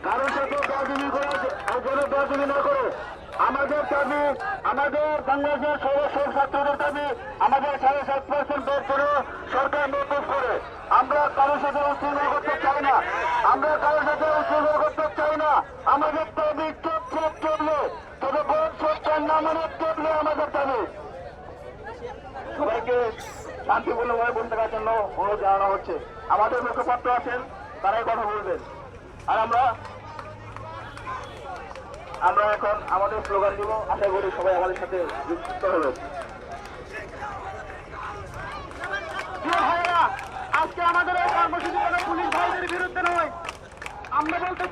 কারোর সাথে দাবি করে দাবি না করে আমাদের দাবি, আমাদের বাংলাদেশের সর্বসব ছাত্রদের দাবি, আমাদের 7.5% বের করে সরকার মৌকুফ করে। আমরা কারোর সাথে উচ্ছৃঙ্খল করতে চাই না, আমরা কারোর সাথে উচ্ছৃঙ্খল করতে চাই না। আমাদের দাবি চুপচাপ চললে, তবে বোর্ড সরকার না মানে চললে আমাদের দাবি। সবাইকে শান্তিপূর্ণভাবে বলতে থাকার জন্য অনুরোধ জানানো হচ্ছে। আমাদের মুখপাত্র আছেন, তারাই কথা বলবেন। আর আমরা এখন আমাদের স্লোগান দিব। আশা করি সবাই আমাদের সাথে যুক্ত হবে। আজকে আমাদের এই কর্মসূচি কোনো পুলিশ ভাইদের বিরুদ্ধে নয়। আমরা বলতে